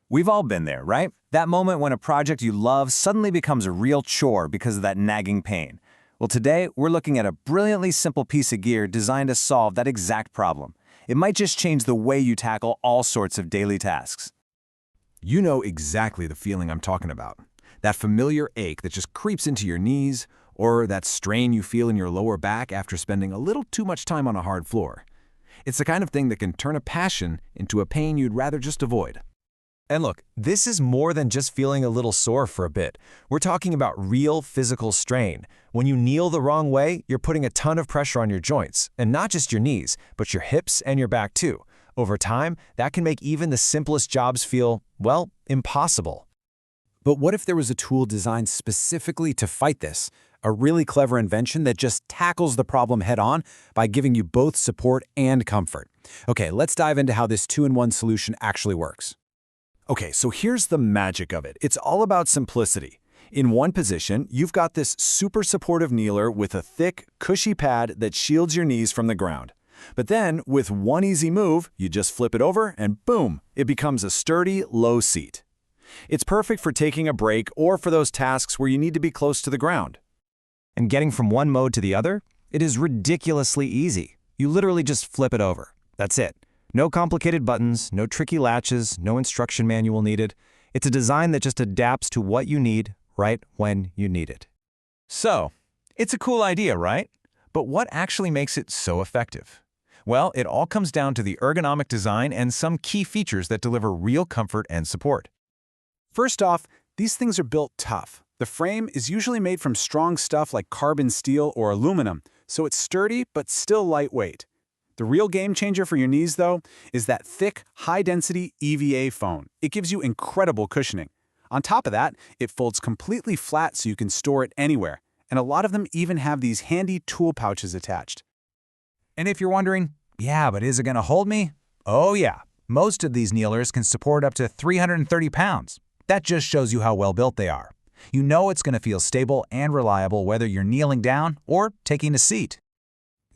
We've all been there, right? That moment when a project you love suddenly becomes a real chore because of that nagging pain. Well, today, we're looking at a brilliantly simple piece of gear designed to solve that exact problem. It might just change the way you tackle all sorts of daily tasks. You know exactly the feeling I'm talking about. That familiar ache that just creeps into your knees, or that strain you feel in your lower back after spending a little too much time on a hard floor. It's the kind of thing that can turn a passion into a pain you'd rather just avoid. And look, this is more than just feeling a little sore for a bit. We're talking about real physical strain. When you kneel the wrong way, you're putting a ton of pressure on your joints, and not just your knees, but your hips and your back too. Over time, that can make even the simplest jobs feel, well, impossible. But what if there was a tool designed specifically to fight this? A really clever invention that just tackles the problem head-on by giving you both support and comfort. Okay, let's dive into how this two-in-one solution actually works. Okay, so here's the magic of it. It's all about simplicity. In one position, you've got this super supportive kneeler with a thick, cushy pad that shields your knees from the ground. But then, with one easy move, you just flip it over and boom, it becomes a sturdy, low seat. It's perfect for taking a break or for those tasks where you need to be close to the ground. And getting from one mode to the other? It is ridiculously easy. You literally just flip it over. That's it. No complicated buttons, no tricky latches, no instruction manual needed. It's a design that just adapts to what you need right when you need it. So, it's a cool idea, right? But what actually makes it so effective? Well, it all comes down to the ergonomic design and some key features that deliver real comfort and support. First off, these things are built tough. The frame is usually made from strong stuff like carbon steel or aluminum, so it's sturdy but still lightweight. The real game changer for your knees, though, is that thick, high-density EVA foam. It gives you incredible cushioning. On top of that, it folds completely flat so you can store it anywhere, and a lot of them even have these handy tool pouches attached. And if you're wondering, yeah, but is it going to hold me? Oh yeah, most of these kneelers can support up to 330 pounds. That just shows you how well built they are. You know it's going to feel stable and reliable whether you're kneeling down or taking a seat.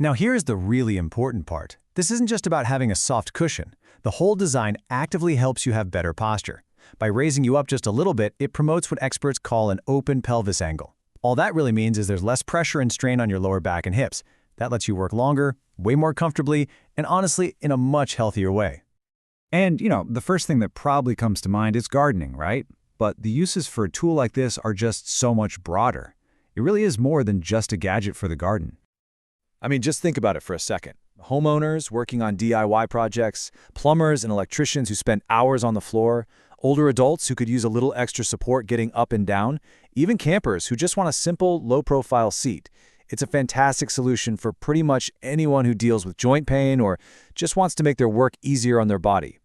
Now here's the really important part. This isn't just about having a soft cushion. The whole design actively helps you have better posture. By raising you up just a little bit, it promotes what experts call an open pelvis angle. All that really means is there's less pressure and strain on your lower back and hips. That lets you work longer, way more comfortably, and honestly, in a much healthier way. And, the first thing that probably comes to mind is gardening, right? But the uses for a tool like this are just so much broader. It really is more than just a gadget for the garden. I mean, just think about it for a second. Homeowners working on DIY projects, plumbers and electricians who spend hours on the floor, older adults who could use a little extra support getting up and down, even campers who just want a simple, low-profile seat. It's a fantastic solution for pretty much anyone who deals with joint pain or just wants to make their work easier on their body.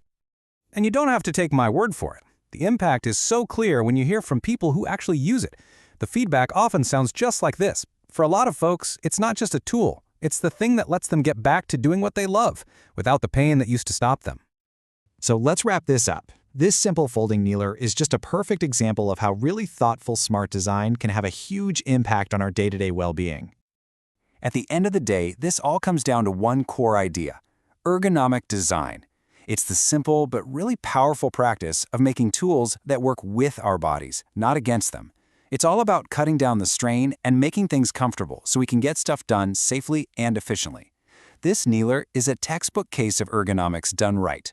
And you don't have to take my word for it. The impact is so clear when you hear from people who actually use it. The feedback often sounds just like this. For a lot of folks, it's not just a tool. It's the thing that lets them get back to doing what they love, without the pain that used to stop them. So let's wrap this up. This simple folding kneeler is just a perfect example of how really thoughtful, smart design can have a huge impact on our day-to-day well-being. At the end of the day, this all comes down to one core idea: ergonomic design. It's the simple but really powerful practice of making tools that work with our bodies, not against them. It's all about cutting down the strain and making things comfortable so we can get stuff done safely and efficiently. This kneeler is a textbook case of ergonomics done right.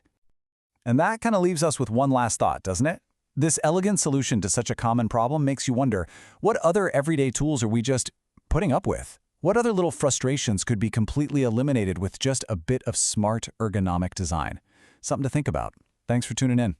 And that kind of leaves us with one last thought, doesn't it? This elegant solution to such a common problem makes you wonder, what other everyday tools are we just putting up with? What other little frustrations could be completely eliminated with just a bit of smart ergonomic design? Something to think about. Thanks for tuning in.